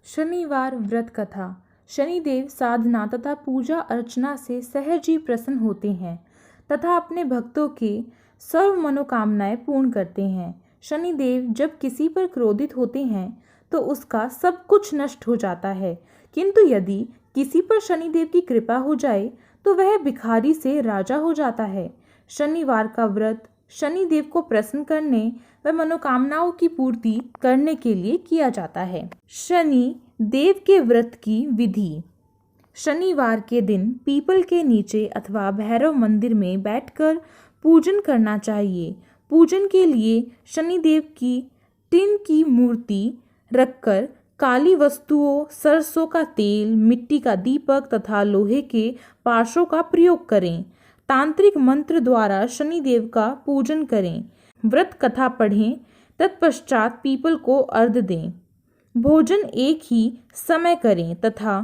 शनिवार व्रत कथा। शनिदेव साधना तथा पूजा अर्चना से सहज ही प्रसन्न होते हैं तथा अपने भक्तों के सर्व मनोकामनाएं पूर्ण करते हैं। शनिदेव जब किसी पर क्रोधित होते हैं तो उसका सब कुछ नष्ट हो जाता है, किंतु यदि किसी पर शनिदेव की कृपा हो जाए तो वह भिखारी से राजा हो जाता है। शनिवार का व्रत शनिदेव को प्रसन्न करने व मनोकामनाओं की पूर्ति करने के लिए किया जाता है। शनि देव के व्रत की विधि। शनिवार के दिन पीपल के नीचे अथवा भैरव मंदिर में बैठकर पूजन करना चाहिए। पूजन के लिए शनिदेव की टिन की मूर्ति रखकर काली वस्तुओं, सरसों का तेल, मिट्टी का दीपक तथा लोहे के पाशों का प्रयोग करें। तांत्रिक मंत्र द्वारा शनिदेव का पूजन करें। व्रत कथा पढ़ें, तत्पश्चात पीपल को अर्घ्य दें। भोजन एक ही समय करें तथा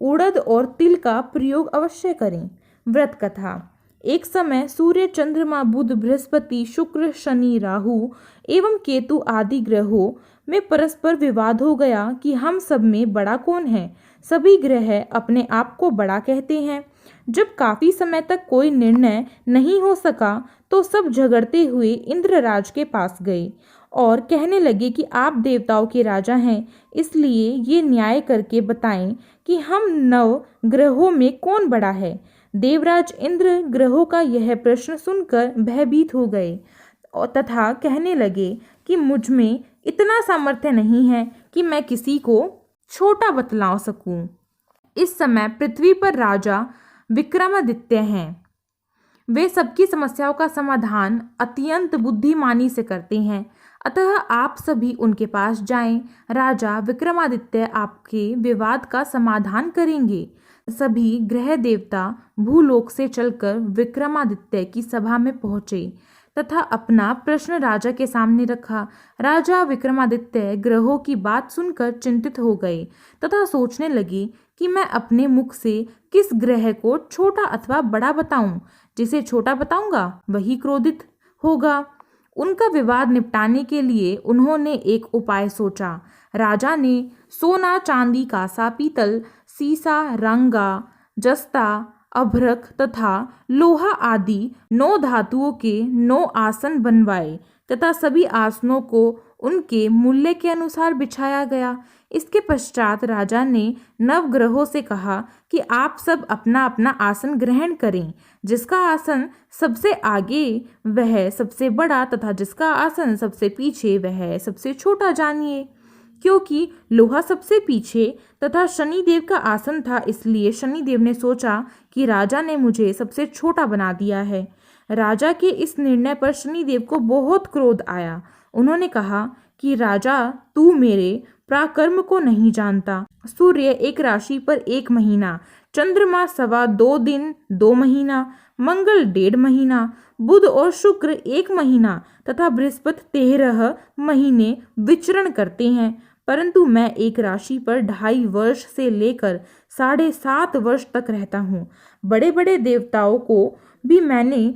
उड़द और तिल का प्रयोग अवश्य करें। व्रत कथा। एक समय सूर्य, चंद्रमा, बुध, बृहस्पति, शुक्र, शनि, राहु एवं केतु आदि ग्रहों में परस्पर विवाद हो गया कि हम सब में बड़ा कौन है। सभी ग्रह अपने आप को बड़ा कहते हैं। जब काफी समय तक कोई निर्णय नहीं हो सका तो सब झगड़ते हुए इंद्रराज के पास गए और कहने लगे कि आप देवताओं के राजा हैं, इसलिए ये न्याय करके बताएं कि हम 9 ग्रहों में कौन बड़ा है। देवराज इंद्र ग्रहों का यह प्रश्न सुनकर भयभीत हो गए और तथा कहने लगे कि मुझ में इतना सामर्थ्य नहीं है कि मैं किसी को छोटा बतला सकूं। इस समय पृथ्वी पर राजा विक्रमादित्य हैं। वे सबकी समस्याओं का समाधान अत्यंत बुद्धिमानी से करते हैं, अतः आप सभी उनके पास जाएं। राजा विक्रमादित्य आपके विवाद का समाधान करेंगे। सभी ग्रह देवता भूलोक से चलकर विक्रमादित्य की सभा में पहुंचे तथा अपना प्रश्न राजा के सामने रखा। राजा विक्रमादित्य ग्रहों की बात सुनकर चिंतित हो गए तथा सोचने लगे कि मैं अपने मुख से किस ग्रह को छोटा अथवा बड़ा बताऊं। जिसे छोटा बताऊंगा वही क्रोधित होगा। उनका विवाद निपटाने के लिए उन्होंने एक उपाय सोचा। राजा ने सोना, चांदी, कांसा, पीतल, सीसा, रंगा, जस्ता, अभ्रक तथा लोहा आदि 9 धातुओं के 9 आसन बनवाए तथा सभी आसनों को उनके मूल्य के अनुसार बिछाया गया। इसके पश्चात राजा ने नवग्रहों से कहा कि आप सब अपना अपना आसन ग्रहण करें। जिसका आसन सबसे आगे वह सबसे बड़ा तथा जिसका आसन सबसे पीछे वह सबसे छोटा जानिए। क्योंकि लोहा सबसे पीछे तथा शनिदेव का आसन था, इसलिए शनिदेव ने सोचा कि राजा ने मुझे सबसे छोटा बना दिया है। राजा के इस निर्णय पर शनिदेव को बहुत क्रोध आया। उन्होंने कहा कि राजा, तू मेरे पराक्रम को नहीं जानता। सूर्य एक राशि पर 1 महीना, चंद्रमा 2.25 दिन 2 महीना, मंगल 1.5 महीना, बुध और शुक्र 1 महीना तथा बृहस्पति 13 महीने विचरण करते हैं, परंतु मैं एक राशि पर 2.5 वर्ष से लेकर 7.5 वर्ष तक रहता हूँ। बड़े बड़े देवताओं को भी मैंने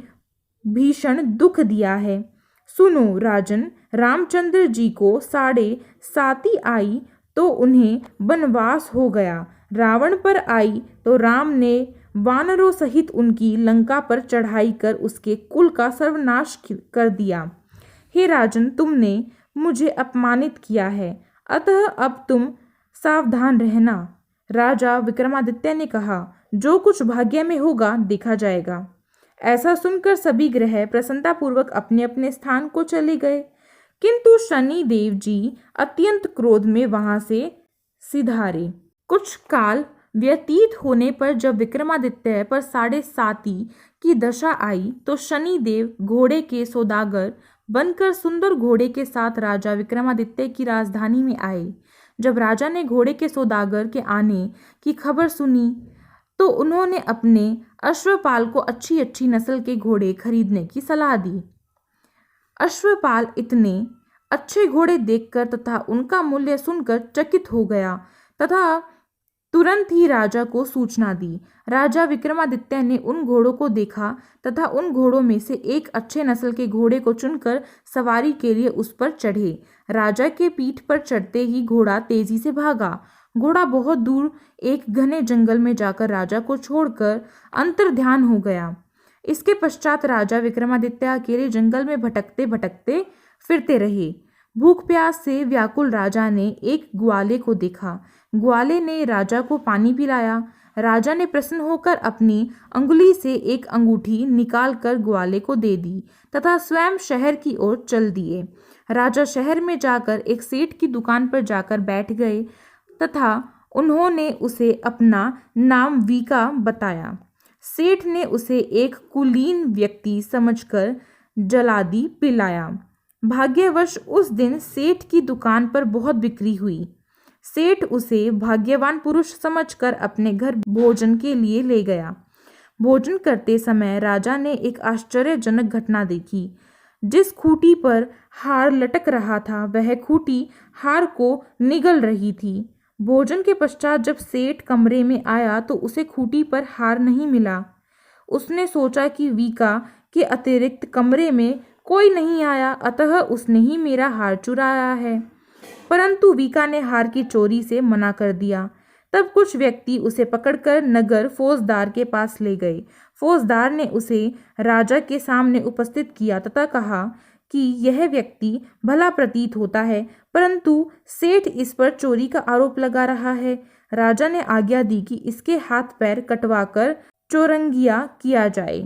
भीषण दुख दिया है। सुनो राजन, रामचंद्र जी को 7.5 आई तो उन्हें वनवास हो गया। रावण पर आई तो राम ने वानरों सहित उनकी लंका पर चढ़ाई कर उसके कुल का सर्वनाश कर दिया। हे राजन, तुमने मुझे अपमानित किया है, अतः अब तुम सावधान रहना। राजा विक्रमादित्य ने कहा, जो कुछ भाग्य में होगा देखा जाएगा। ऐसा सुनकर सभी ग्रह प्रसन्नतापूर्वक अपने अपने स्थान को चले गए, किंतु शनि देव जी अत्यंत क्रोध में वहां से सिधारे। कुछ काल व्यतीत होने पर जब विक्रमादित्य पर 7.5 की दशा आई तो शनि देव घोड़े के सौदागर बनकर सुंदर घोड़े के साथ राजा विक्रमादित्य की राजधानी में आए। जब राजा ने घोड़े के सौदागर के आने की खबर सुनी तो उन्होंने अपने अश्वपाल को अच्छी अच्छी नस्ल के घोड़े खरीदने की सलाह दी। अश्वपाल इतने अच्छे घोड़े देखकर तथा उनका मूल्य सुनकर चकित हो गया तथा तुरंत ही राजा को सूचना दी। राजा विक्रमादित्य ने उन घोड़ों को देखा तथा उन घोड़ों में से एक अच्छे नस्ल के घोड़े को चुनकर सवारी के लिए उस पर चढ़े। राजा के पीठ पर चढ़ते ही घोड़ा तेजी से भागा। घोड़ा बहुत दूर एक घने जंगल में जाकर राजा को छोड़कर अंतर्ध्यान हो गया। इसके पश्चात राजा विक्रमादित्य अकेले जंगल में भटकते भटकते फिरते रहे। भूख प्यास से व्याकुल राजा ने एक ग्वाले को देखा। ग्वाले ने राजा को पानी पिलाया। राजा ने प्रसन्न होकर अपनी अंगुली से एक अंगूठी निकालकर ग्वाले को दे दी तथा स्वयं शहर की ओर चल दिए। राजा शहर में जाकर एक सेठ की दुकान पर जाकर बैठ गए तथा उन्होंने उसे अपना नाम वीका बताया। सेठ ने उसे एक कुलीन व्यक्ति समझकर जलादी पिलाया। भाग्यवश उस दिन सेठ की दुकान पर बहुत बिक्री हुई। सेठ उसे भाग्यवान पुरुष समझकर अपने घर भोजन के लिए ले गया। भोजन करते समय राजा ने एक आश्चर्यजनक घटना देखी। जिस खूंटी पर हार लटक रहा था वह खूंटी हार को निगल रही थी। भोजन के पश्चात जब सेठ कमरे में आया तो उसे खूंटी पर हार नहीं मिला। उसने सोचा कि वीका के अतिरिक्त कमरे में कोई नहीं आया, अतः उसने ही मेरा हार चुराया है। परंतु वीका ने हार की चोरी से मना कर दिया। तब कुछ व्यक्ति उसे पकड़कर नगर फौजदार के पास ले गए। फौजदार ने उसे राजा के सामने उपस्थित किया तथा कहा कि यह व्यक्ति भला प्रतीत होता है, परंतु सेठ इस पर चोरी का आरोप लगा रहा है। राजा ने आज्ञा दी कि इसके हाथ पैर कटवाकर चौरंगिया किया जाए।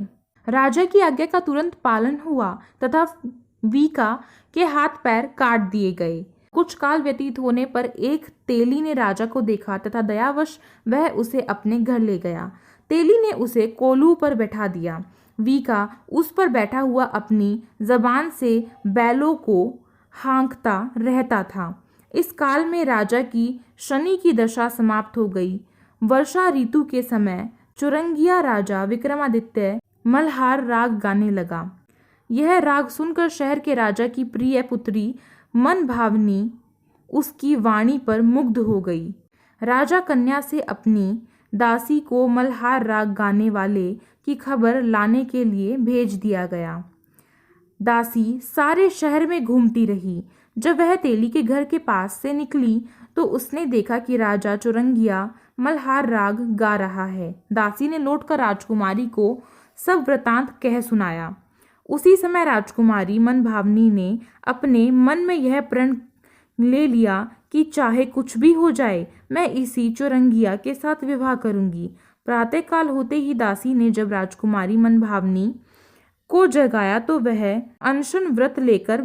राजा की आज्ञा का तुरंत पालन हुआ तथा वीका के हाथ पैर काट दिए गए। कुछ काल व्यतीत होने पर एक तेली ने राजा को देखा तथा दयावश वह उसे अपने घर ले गया। तेली ने उसे कोलू पर बैठा दिया। वीका उस पर बैठा हुआ अपनी जबान से बैलों को हाँकता रहता था। इस काल में राजा की शनि की दशा समाप्त हो गई। वर्षा ऋतु के समय चौरंगिया राजा विक्रमादित्य मल्हार राग गाने लगा। यह राग सुनकर शहर के राजा की प्रिय पुत्री मनभावनी उसकी वाणी पर मुग्ध हो गई। राजा कन्या से अपनी दासी को मल्हार राग गाने वाले की खबर लाने के लिए भेज दिया गया। दासी सारे शहर में घूमती रही। जब वह तेली के घर के पास से निकली तो उसने देखा कि राजा चौरंगिया मल्हार राग गा रहा है। दासी ने लौटकर राजकुमारी को सब वृतांत कह सुनाया। उसी समय राजकुमारी मनभावनी ने अपने मन में यह प्रण ले लिया कि चाहे कुछ भी हो जाए मैं इसी चौरंगिया के साथ विवाह करूंगी। प्रातःकाल होते ही दासी ने जब राजकुमारी मनभावनी को जगाया तो वह अनशन व्रत लेकर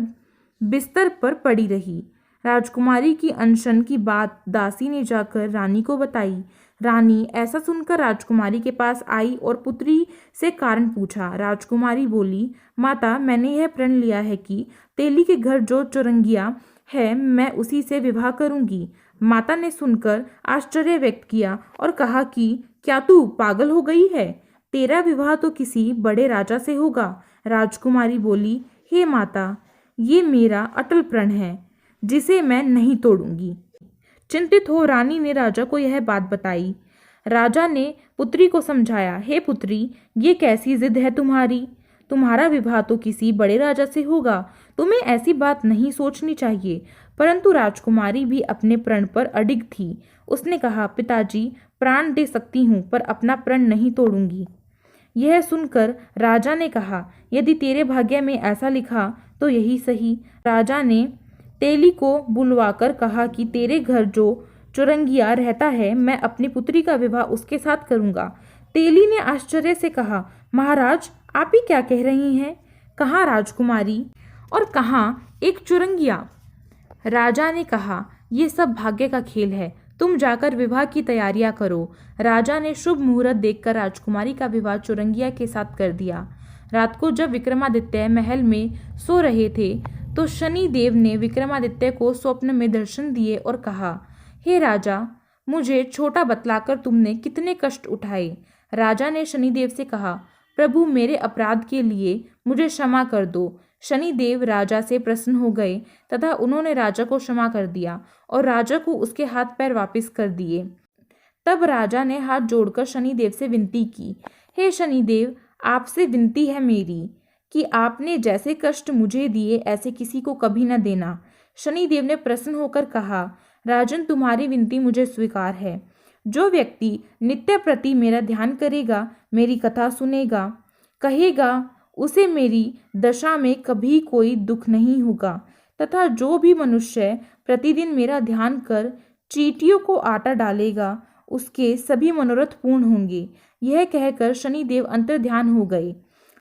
बिस्तर पर पड़ी रही। राजकुमारी की अनशन की बात दासी ने जाकर रानी को बताई। रानी ऐसा सुनकर राजकुमारी के पास आई और पुत्री से कारण पूछा। राजकुमारी बोली, माता, मैंने यह प्रण लिया है कि तेली के घर जो चौरंगिया है मैं उसी से विवाह करूंगी। माता ने सुनकर आश्चर्य व्यक्त किया और कहा कि क्या तू पागल हो गई है? तेरा विवाह तो किसी बड़े राजा से होगा। राजकुमारी बोली, हे माता, ये मेरा अटल प्रण है जिसे मैं नहीं तोड़ूंगी। चिंतित हो रानी ने राजा को यह बात बताई। राजा ने पुत्री को समझाया, हे पुत्री, ये कैसी जिद है तुम्हारी? तुम्हारा विवाह तो किसी बड़े राजा से होगा, तुम्हें ऐसी बात नहीं सोचनी चाहिए। परंतु राजकुमारी भी अपने प्रण पर अडिग थी। उसने कहा, पिताजी, प्राण दे सकती हूँ पर अपना प्रण नहीं तोड़ूंगी। यह सुनकर राजा ने कहा, यदि तेरे भाग्य में ऐसा लिखा तो यही सही। राजा ने तेली को बुलवाकर कहा कि तेरे घर जो चौरंगिया रहता है मैं अपनी पुत्री का विवाह उसके साथ करूंगा। तेली ने आश्चर्य से कहा, महाराज, आप ही क्या कह रही हैं? कहाँ राजकुमारी और कहाँ एक चौरंगिया? राजा ने कहा, ये सब भाग्य का खेल है, तुम जाकर विवाह की तैयारियां करो। राजा ने शुभ मुहूर्त देखकर राजकुमारी का विवाह चौरंगिया के साथ कर दिया। रात को जब विक्रमादित्य महल में सो रहे थे तो शनि देव ने विक्रमादित्य को स्वप्न में दर्शन दिए और कहा, हे राजा, मुझे छोटा बतलाकर तुमने कितने कष्ट उठाए। राजा ने शनिदेव से कहा, प्रभु, मेरे अपराध के लिए मुझे क्षमा कर दो। शनिदेव राजा से प्रसन्न हो गए तथा उन्होंने राजा को क्षमा कर दिया और राजा को उसके हाथ पैर वापस कर दिए। तब राजा ने हाथ जोड़कर शनिदेव से विनती की, हे शनिदेव, आपसे विनती है मेरी कि आपने जैसे कष्ट मुझे दिए ऐसे किसी को कभी न देना। शनिदेव ने प्रसन्न होकर कहा, राजन, तुम्हारी विनती मुझे स्वीकार है। जो व्यक्ति नित्य प्रति मेरा ध्यान करेगा, मेरी कथा सुनेगा, कहेगा, उसे मेरी दशा में कभी कोई दुख नहीं होगा, तथा जो भी मनुष्य प्रतिदिन मेरा ध्यान कर चींटियों को आटा डालेगा, उसके सभी मनोरथ पूर्ण होंगे। यह कहकर शनिदेव अंतर्ध्यान हो गए।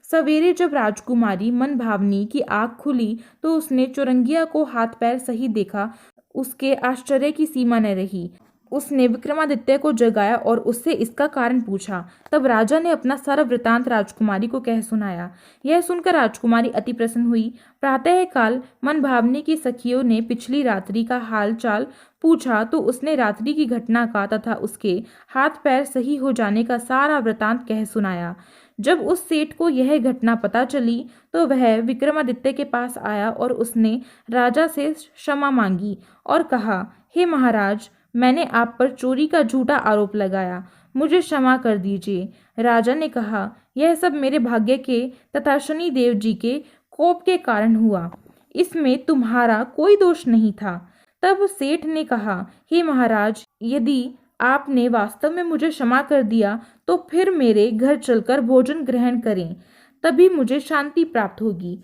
सवेरे जब राजकुमारी मनभावनी की आँख खुली तो उसने चौरंगिया को हाथ पैर सही देखा। उसके आश्चर्य की सीमा न रही। उसने विक्रमादित्य को जगाया और उससे इसका कारण पूछा। तब राजा ने अपना सारा वृतांत राजकुमारी को कह सुनाया। यह सुनकर राजकुमारी अति प्रसन्न हुई। प्रातःकाल मनभावनी की सखियों ने पिछली रात्रि का हाल चाल पूछा तो उसने रात्रि की घटना का तथा उसके हाथ पैर सही हो जाने का सारा वृतांत कह सुनाया। जब उस सेठ को यह घटना पता चली तो वह विक्रमादित्य के पास आया और उसने राजा से क्षमा मांगी और कहा, हे महाराज, मैंने आप पर चोरी का झूठा आरोप लगाया, मुझे क्षमा कर दीजिए। राजा ने कहा, यह सब मेरे भाग्य के तथा शनिदेव जी के कोप के कारण हुआ, इसमें तुम्हारा कोई दोष नहीं था। तब सेठ ने कहा, हे महाराज, यदि आपने वास्तव में मुझे क्षमा कर दिया तो फिर मेरे घर चलकर भोजन ग्रहण करें, तभी मुझे शांति प्राप्त होगी।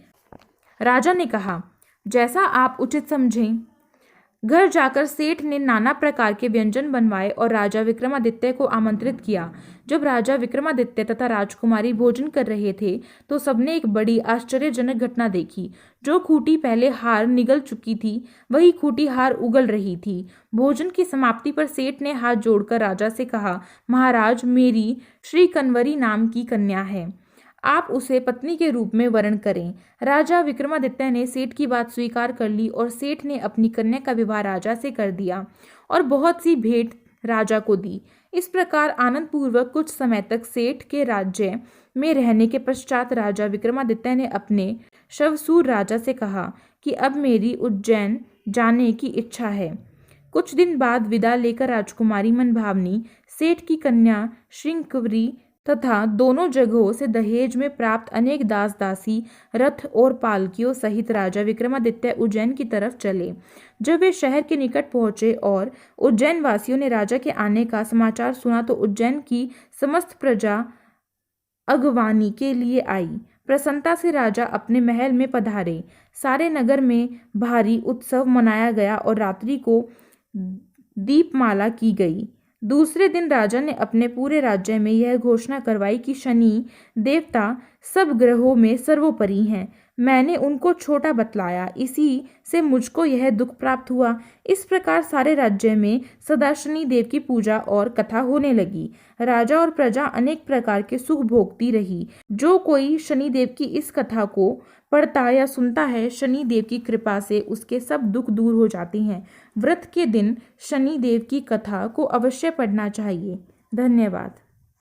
राजा ने कहा, जैसा आप उचित समझें। घर जाकर सेठ ने नाना प्रकार के व्यंजन बनवाए और राजा विक्रमादित्य को आमंत्रित किया। जब राजा विक्रमादित्य तथा राजकुमारी भोजन कर रहे थे तो सबने एक बड़ी आश्चर्यजनक घटना देखी। जो खूंटी पहले हार निगल चुकी थी, वही खूंटी हार उगल रही थी। भोजन की समाप्ति पर सेठ ने हाथ जोड़कर राजा से कहा, महाराज, मेरी श्री कन्वरी नाम की कन्या है, आप उसे पत्नी के रूप में वरण करें। राजा विक्रमादित्य ने सेठ की बात स्वीकार कर ली और सेठ ने अपनी कन्या का विवाह राजा से कर दिया और बहुत सी भेंट राजा को दी। इस प्रकार आनंद पूर्वक कुछ समय तक सेठ के राज्य में रहने के पश्चात राजा विक्रमादित्य ने अपने शवसूर राजा से कहा कि अब मेरी उज्जैन जाने की इच्छा है। कुछ दिन बाद विदा लेकर राजकुमारी मनभावनी, सेठ की कन्या श्रृंखवरी तथा दोनों जगहों से दहेज में प्राप्त अनेक दास दासी, रथ और पालकियों सहित राजा विक्रमादित्य उज्जैन की तरफ चले। जब वे शहर के निकट पहुंचे और उज्जैन वासियों ने राजा के आने का समाचार सुना तो उज्जैन की समस्त प्रजा अगवानी के लिए आई। प्रसन्नता से राजा अपने महल में पधारे। सारे नगर में भारी उत्सव मनाया गया और रात्रि को दीपमाला की गई। दूसरे दिन राजा ने अपने पूरे राज्य में यह घोषणा करवाई कि शनि देवता सब ग्रहों में सर्वोपरि हैं। मैंने उनको छोटा बतलाया, इसी से मुझको यह दुख प्राप्त हुआ। इस प्रकार सारे राज्य में सदा शनि देव की पूजा और कथा होने लगी। राजा और प्रजा अनेक प्रकार के सुख भोगती रही। जो कोई शनिदेव की इस कथा को पढ़ता या सुनता है, शनि देव की कृपा से उसके सब दुख दूर हो जाते हैं। व्रत के दिन शनि देव की कथा को अवश्य पढ़ना चाहिए। धन्यवाद।